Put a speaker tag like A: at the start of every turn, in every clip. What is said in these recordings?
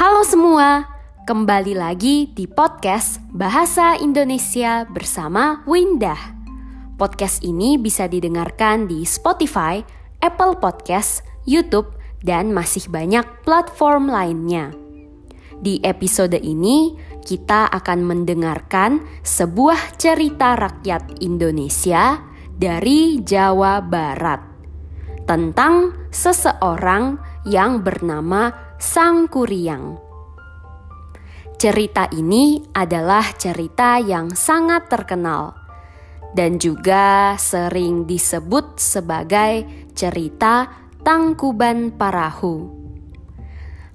A: Halo semua, kembali lagi di podcast Bahasa Indonesia bersama Windah. Podcast ini bisa didengarkan di Spotify, Apple Podcast, YouTube, dan masih banyak platform lainnya. Di episode ini, kita akan mendengarkan sebuah cerita rakyat Indonesia dari Jawa Barat tentang seseorang yang bernama Sangkuriang. Cerita ini adalah cerita yang sangat terkenal dan juga sering disebut sebagai cerita Tangkuban Parahu.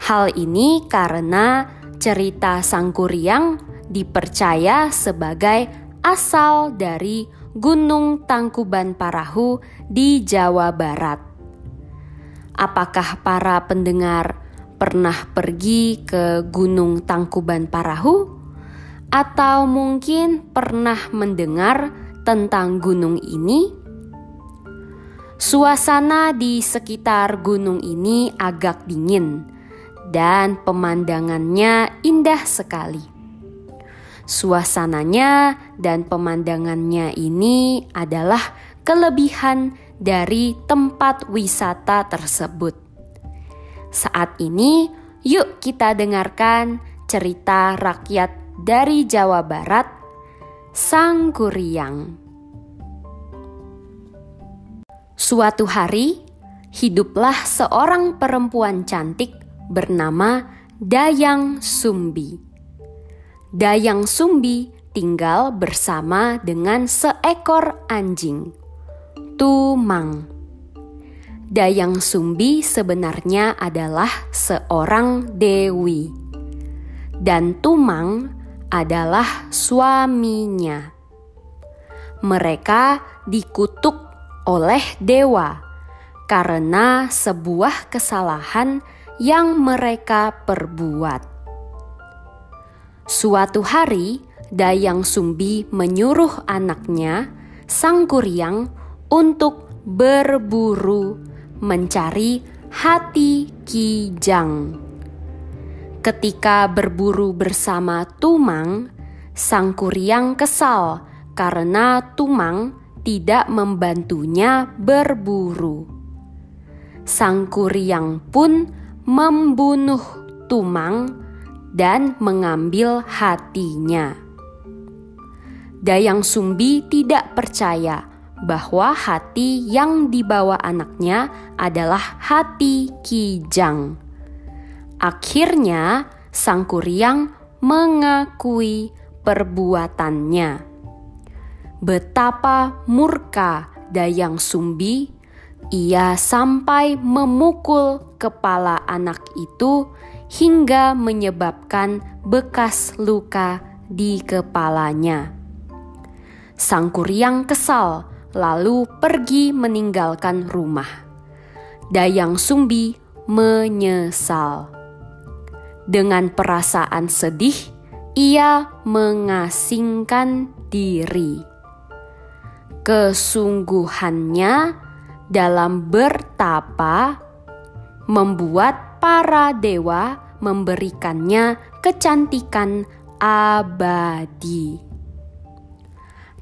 A: Hal ini karena cerita Sangkuriang dipercaya sebagai asal dari Gunung Tangkuban Parahu di Jawa Barat. Apakah para pendengar pernah pergi ke Gunung Tangkuban Parahu? Atau mungkin pernah mendengar tentang gunung ini? Suasana di sekitar gunung ini agak dingin dan pemandangannya indah sekali. Suasananya dan pemandangannya ini adalah kelebihan dari tempat wisata tersebut. Saat ini, yuk kita dengarkan cerita rakyat dari Jawa Barat, Sangkuriang. Suatu hari, hiduplah seorang perempuan cantik bernama Dayang Sumbi. Dayang Sumbi tinggal bersama dengan seekor anjing, Tumang. Dayang Sumbi sebenarnya adalah seorang dewi, dan Tumang adalah suaminya. Mereka dikutuk oleh dewa karena sebuah kesalahan yang mereka perbuat. Suatu hari, Dayang Sumbi menyuruh anaknya, Sangkuriang, untuk berburu mencari hati Kijang. Ketika berburu bersama Tumang, Sangkuriang kesal karena Tumang tidak membantunya berburu. Sangkuriang pun membunuh Tumang dan mengambil hatinya. Dayang Sumbi tidak percaya bahwa hati yang dibawa anaknya adalah hati Kijang. Akhirnya, Sangkuriang mengakui perbuatannya. Betapa murka Dayang Sumbi, ia sampai memukul kepala anak itu hingga menyebabkan bekas luka di kepalanya. Sangkuriang kesal lalu pergi meninggalkan rumah. Dayang Sumbi menyesal. Dengan perasaan sedih, ia mengasingkan diri. Kesungguhannya dalam bertapa membuat para dewa memberikannya kecantikan abadi.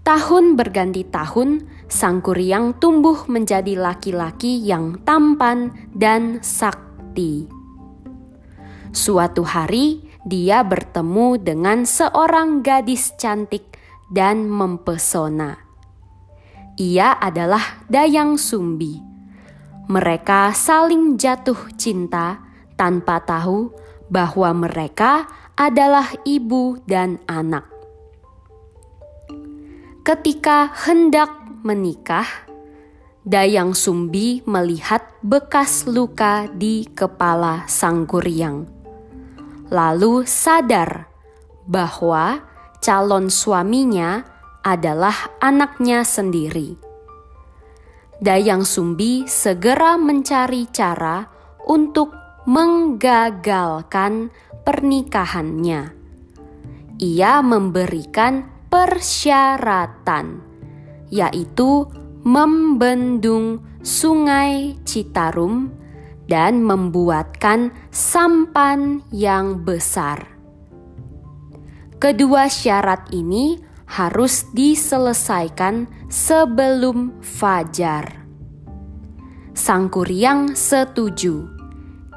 A: Tahun berganti tahun, Sangkuriang tumbuh menjadi laki-laki yang tampan dan sakti. Suatu hari, dia bertemu dengan seorang gadis cantik dan mempesona. Ia adalah Dayang Sumbi. Mereka saling jatuh cinta tanpa tahu bahwa mereka adalah ibu dan anak. Ketika hendak menikah, Dayang Sumbi melihat bekas luka di kepala Sangkuriang. Lalu sadar bahwa calon suaminya adalah anaknya sendiri. Dayang Sumbi segera mencari cara untuk menggagalkan pernikahannya. Ia memberikan persyaratan, yaitu membendung Sungai Citarum dan membuatkan sampan yang besar. Kedua syarat ini harus diselesaikan sebelum fajar. Sang Kuryang setuju.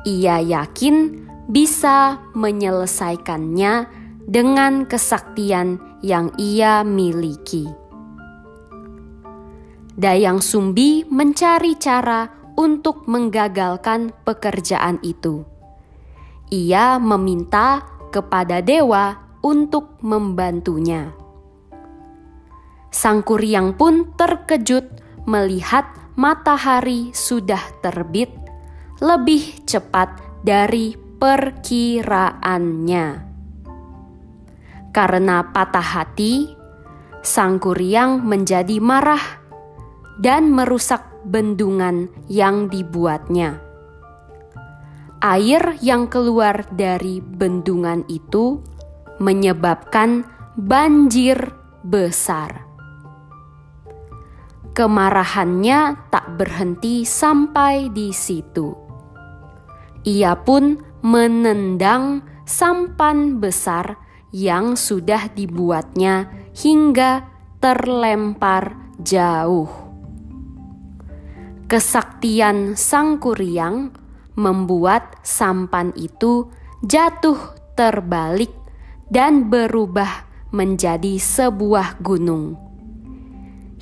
A: Ia yakin bisa menyelesaikannya dengan kesaktian yang ia miliki. Dayang Sumbi mencari cara untuk menggagalkan pekerjaan itu. Ia meminta kepada dewa untuk membantunya. Sang Kuryang pun terkejut melihat matahari sudah terbit lebih cepat dari perkiraannya. Karena patah hati, Sang Kuryang menjadi marah dan merusak bendungan yang dibuatnya. Air yang keluar dari bendungan itu menyebabkan banjir besar. Kemarahannya tak berhenti sampai di situ. Ia pun menendang sampan besar yang sudah dibuatnya hingga terlempar jauh. Kesaktian Sang Kuryang membuat sampan itu jatuh terbalik dan berubah menjadi sebuah gunung.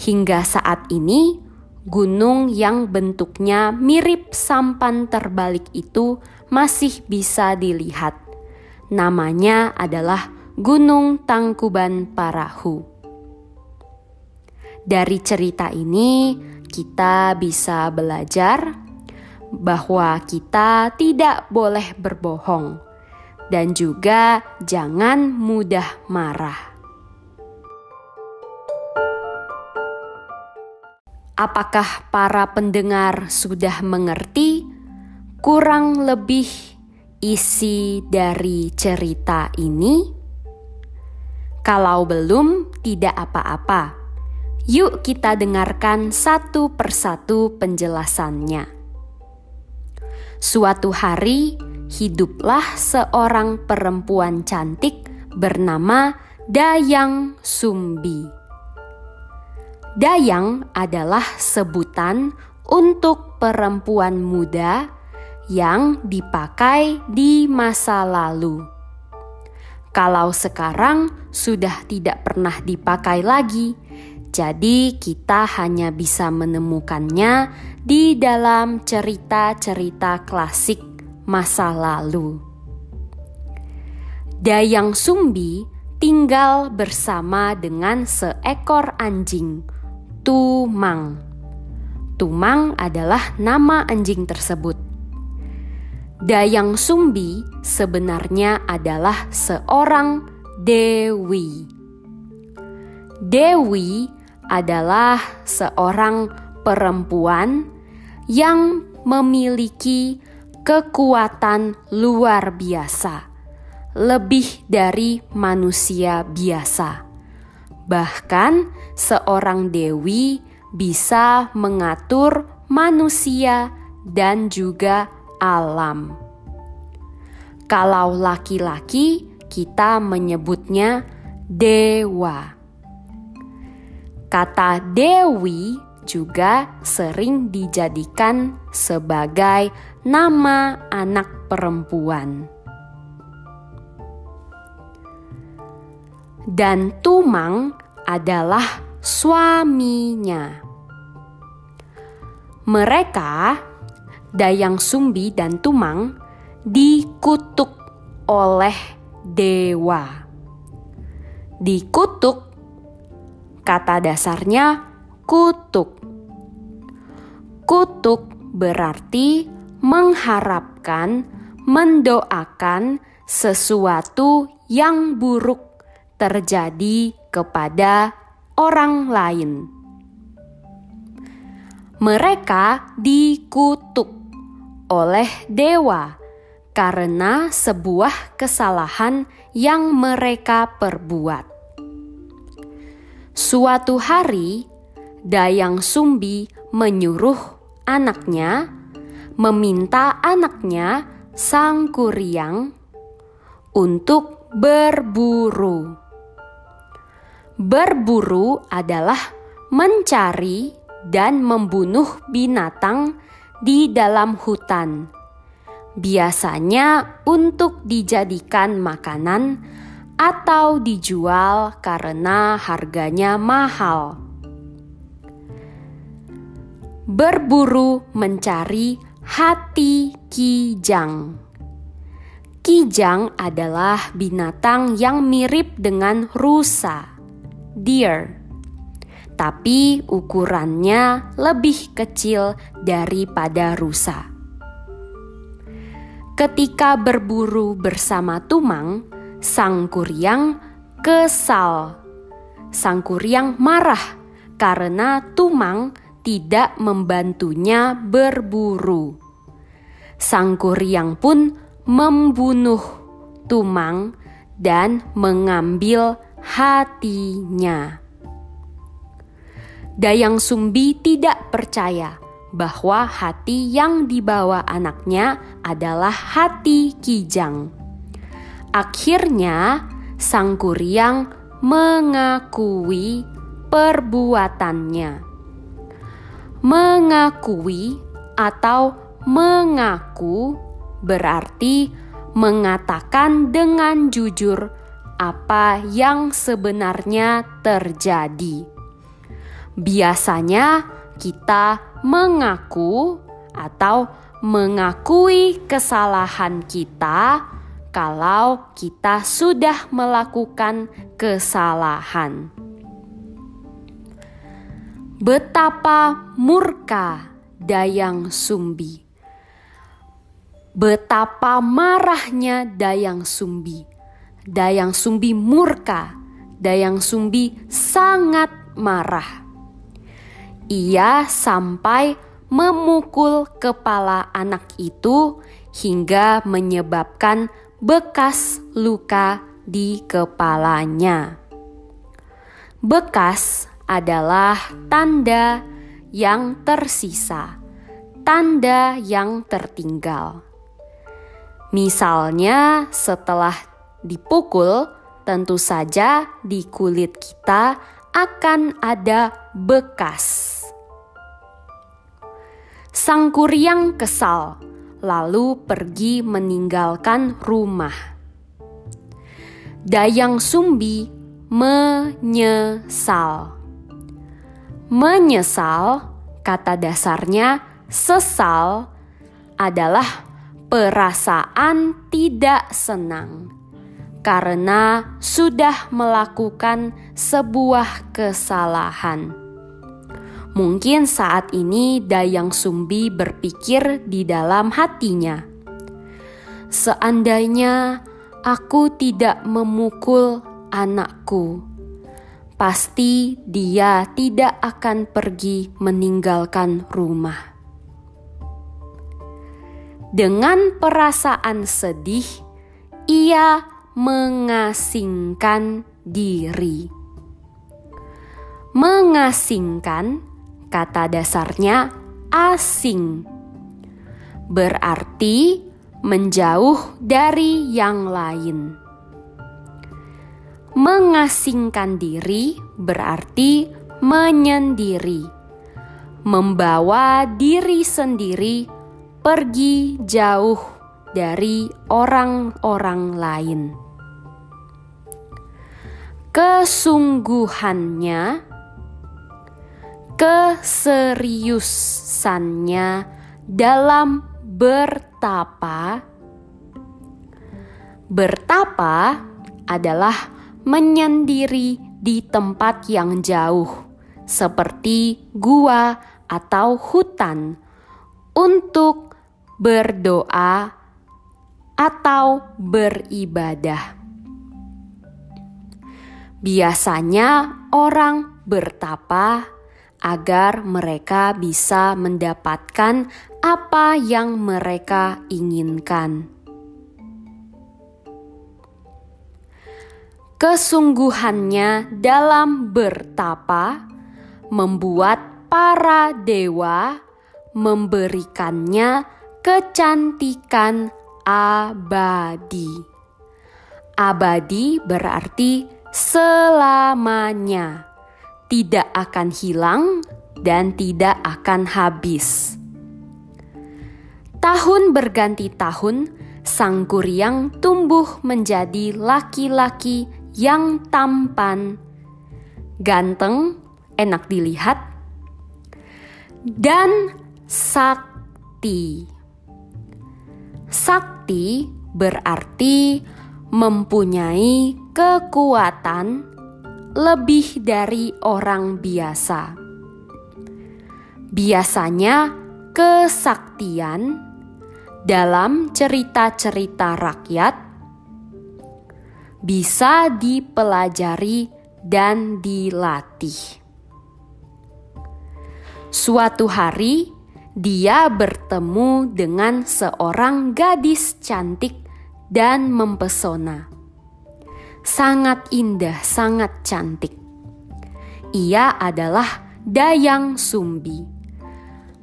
A: Hingga saat ini, gunung yang bentuknya mirip sampan terbalik itu masih bisa dilihat. Namanya adalah Gunung Tangkuban Parahu. Dari cerita ini, kita bisa belajar bahwa kita tidak boleh berbohong dan juga jangan mudah marah. Apakah para pendengar sudah mengerti kurang lebih isi dari cerita ini? Kalau belum, tidak apa-apa. Yuk kita dengarkan satu persatu penjelasannya. Suatu hari, hiduplah seorang perempuan cantik bernama Dayang Sumbi. Dayang adalah sebutan untuk perempuan muda yang dipakai di masa lalu. Kalau sekarang sudah tidak pernah dipakai lagi, jadi kita hanya bisa menemukannya di dalam cerita-cerita klasik masa lalu. Dayang Sumbi tinggal bersama dengan seekor anjing, Tumang. Tumang adalah nama anjing tersebut. Dayang Sumbi sebenarnya adalah seorang dewi. Dewi adalah seorang perempuan yang memiliki kekuatan luar biasa, lebih dari manusia biasa. Bahkan seorang dewi bisa mengatur manusia dan juga alam. Kalau laki-laki, kita menyebutnya dewa. Kata dewi juga sering dijadikan sebagai nama anak perempuan. Dan Tumang adalah suaminya. Mereka, Dayang Sumbi dan Tumang, dikutuk oleh dewa. Dikutuk, kata dasarnya kutuk. Kutuk berarti mengharapkan, mendoakan sesuatu yang buruk terjadi kepada orang lain. Mereka dikutuk oleh dewa karena sebuah kesalahan yang mereka perbuat. Suatu hari, Dayang Sumbi menyuruh anaknya meminta anaknya, Sang Kuryang, untuk berburu. Berburu adalah mencari dan membunuh binatang di dalam hutan, biasanya untuk dijadikan makanan atau dijual karena harganya mahal. Berburu mencari hati kijang. Kijang adalah binatang yang mirip dengan rusa, deer, tapi ukurannya lebih kecil daripada rusa. Ketika berburu bersama Tumang, Sang Kuryang kesal. Sang Kuryang marah karena Tumang tidak membantunya berburu. Sang Kuryang pun membunuh Tumang dan mengambil hatinya. Dayang Sumbi tidak percaya bahwa hati yang dibawa anaknya adalah hati kijang. Akhirnya, Sang Kuryang mengakui perbuatannya. Mengakui atau mengaku berarti mengatakan dengan jujur apa yang sebenarnya terjadi. Biasanya kita mengaku atau mengakui kesalahan kita kalau kita sudah melakukan kesalahan. Betapa murka Dayang Sumbi. Betapa marahnya Dayang Sumbi. Dayang Sumbi murka. Dayang Sumbi sangat marah. Ia sampai memukul kepala anak itu hingga menyebabkan bekas luka di kepalanya. Bekas adalah tanda yang tersisa, tanda yang tertinggal. Misalnya setelah dipukul, tentu saja di kulit kita akan ada bekas. Sang Kuryang kesal, lalu pergi meninggalkan rumah. Dayang Sumbi menyesal. Menyesal, kata dasarnya sesal, adalah perasaan tidak senang karena sudah melakukan sebuah kesalahan. Mungkin saat ini Dayang Sumbi berpikir di dalam hatinya, seandainya aku tidak memukul anakku, pasti dia tidak akan pergi meninggalkan rumah. Dengan perasaan sedih, ia mengasingkan diri. Mengasingkan, kata dasarnya asing, berarti menjauh dari yang lain. Mengasingkan diri berarti menyendiri, membawa diri sendiri pergi jauh dari orang-orang lain. Kesungguhannya, keseriusannya dalam bertapa. Bertapa adalah menyendiri di tempat yang jauh, seperti gua atau hutan, untuk berdoa atau beribadah. Biasanya orang bertapa agar mereka bisa mendapatkan apa yang mereka inginkan. Kesungguhannya dalam bertapa membuat para dewa memberikannya kecantikan abadi. Abadi berarti selamanya, tidak akan hilang dan tidak akan habis. Tahun berganti tahun, sang kuryang tumbuh menjadi laki-laki yang tampan, ganteng, enak dilihat, dan sakti. Sakti berarti mempunyai kekuatan lebih dari orang biasa. Biasanya kesaktian dalam cerita-cerita rakyat bisa dipelajari dan dilatih. Suatu hari, dia bertemu dengan seorang gadis cantik dan mempesona. Sangat indah, sangat cantik. Ia adalah Dayang Sumbi.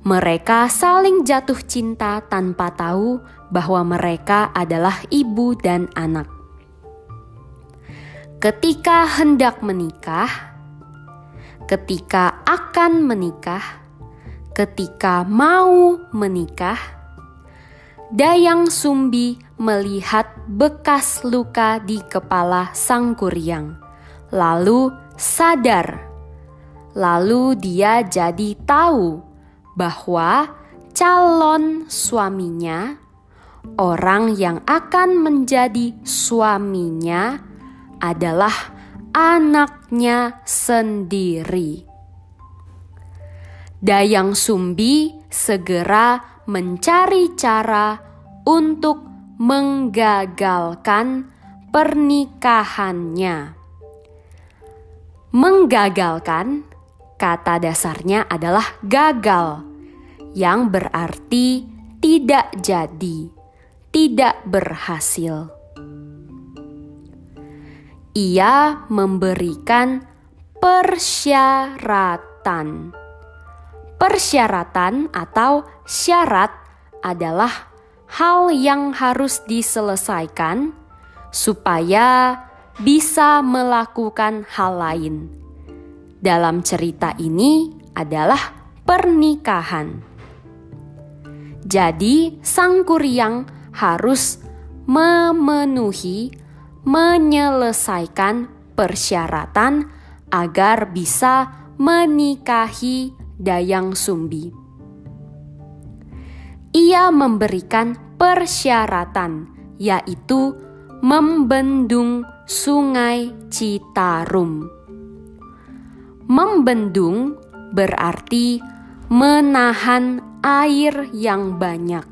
A: Mereka saling jatuh cinta tanpa tahu bahwa mereka adalah ibu dan anak. Ketika hendak menikah, ketika akan menikah, ketika mau menikah, Dayang Sumbi melihat bekas luka di kepala sang kuryang, lalu sadar. Lalu dia jadi tahu bahwa calon suaminya, orang yang akan menjadi suaminya, adalah anaknya sendiri. Dayang Sumbi segera mencari cara untuk menggagalkan pernikahannya. Menggagalkan, kata dasarnya adalah gagal, yang berarti tidak jadi, tidak berhasil. Ia memberikan persyaratan. Persyaratan atau syarat adalah hal yang harus diselesaikan supaya bisa melakukan hal lain. Dalam cerita ini adalah pernikahan. Jadi, sang kuryang harus menyelesaikan persyaratan agar bisa menikahi Dayang Sumbi. Ia memberikan persyaratan, yaitu membendung Sungai Citarum. Membendung berarti menahan air yang banyak.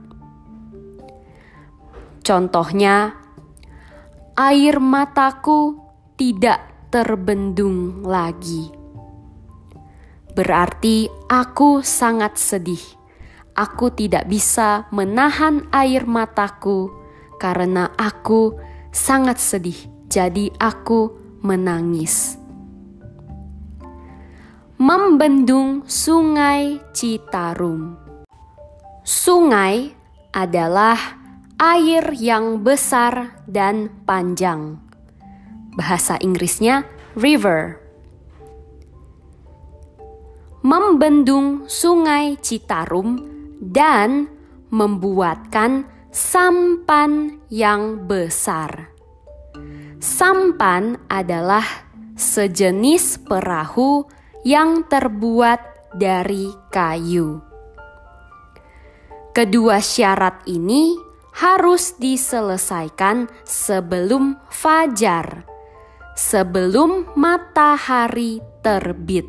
A: Contohnya, air mataku tidak terbendung lagi. Berarti aku sangat sedih. Aku tidak bisa menahan air mataku karena aku sangat sedih. Jadi aku menangis. Membendung Sungai Citarum. Sungai adalah air yang besar dan panjang. Bahasa Inggrisnya river. Membendung Sungai Citarum dan membuatkan sampan yang besar. Sampan adalah sejenis perahu yang terbuat dari kayu. Kedua syarat ini harus diselesaikan sebelum fajar, sebelum matahari terbit.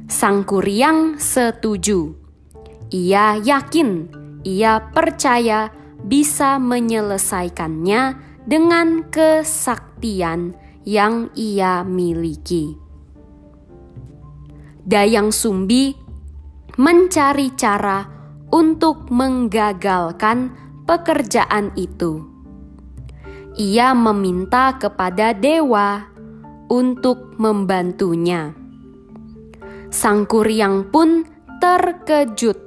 A: Sang kuryang setuju. Ia yakin, ia percaya bisa menyelesaikannya dengan kesaktian yang ia miliki. Dayang Sumbi mencari cara untuk menggagalkan pekerjaan itu. Ia meminta kepada dewa untuk membantunya. Sang kuryang pun terkejut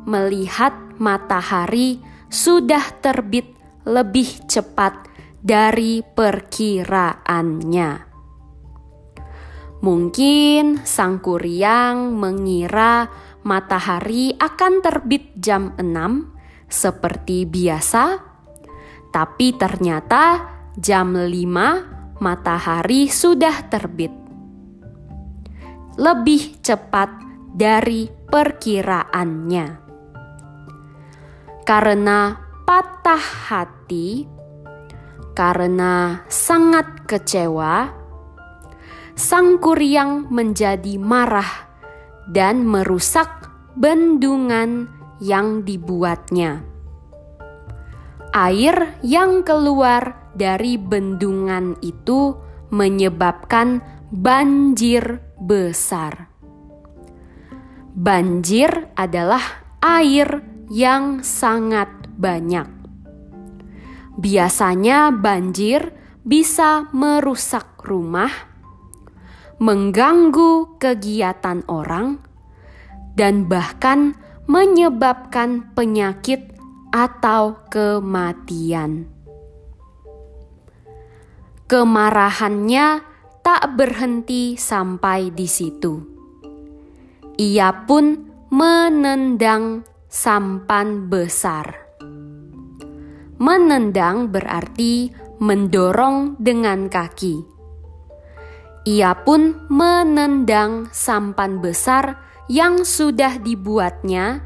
A: melihat matahari sudah terbit lebih cepat dari perkiraannya. Mungkin sang kuryang mengira matahari akan terbit jam 6 seperti biasa, tapi ternyata jam 5 matahari sudah terbit. Lebih cepat dari perkiraannya. Karena patah hati, karena sangat kecewa, sang kuryang menjadi marah dan merusak bendungan yang dibuatnya. Air yang keluar dari bendungan itu menyebabkan banjir besar. Banjir adalah air yang sangat banyak. Biasanya banjir bisa merusak rumah, mengganggu kegiatan orang, dan bahkan menyebabkan penyakit atau kematian. Kemarahannya tak berhenti sampai di situ. Ia pun menendang sampan besar. Menendang berarti mendorong dengan kaki. Ia pun menendang sampan besar yang sudah dibuatnya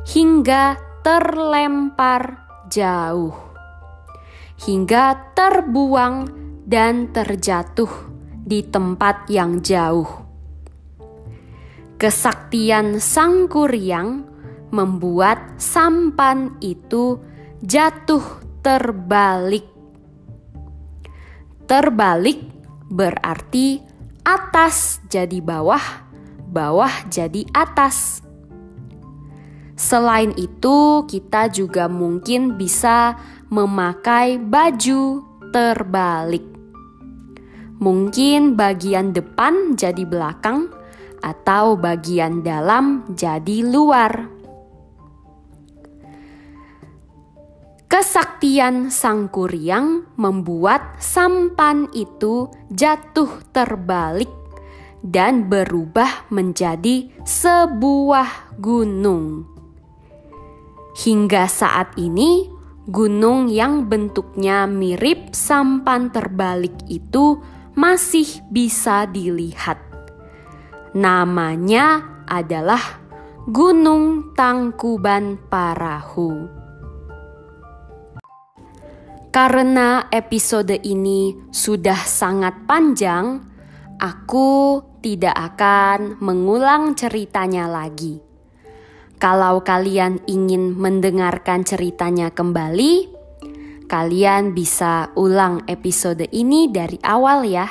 A: hingga terlempar jauh, hingga terbuang dan terjatuh di tempat yang jauh. Kesaktian sang kuryang membuat sampan itu jatuh terbalik. Terbalik berarti atas jadi bawah, bawah jadi atas. Selain itu, kita juga mungkin bisa memakai baju terbalik. Mungkin bagian depan jadi belakang atau bagian dalam jadi luar. Kesaktian sang kuryang membuat sampan itu jatuh terbalik dan berubah menjadi sebuah gunung. Hingga saat ini, gunung yang bentuknya mirip sampan terbalik itu masih bisa dilihat. Namanya adalah Gunung Tangkuban Parahu. Karena episode ini sudah sangat panjang, aku tidak akan mengulang ceritanya lagi. Kalau kalian ingin mendengarkan ceritanya kembali, kalian bisa ulang episode ini dari awal ya.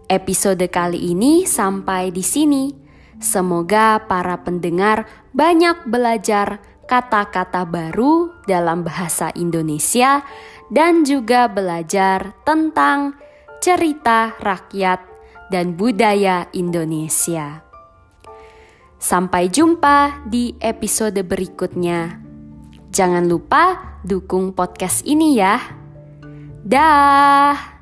A: Episode kali ini sampai di sini. Semoga para pendengar banyak belajar kata-kata baru dalam bahasa Indonesia dan juga belajar tentang cerita rakyat dan budaya Indonesia. Sampai jumpa di episode berikutnya. Jangan lupa dukung podcast ini ya. Dah.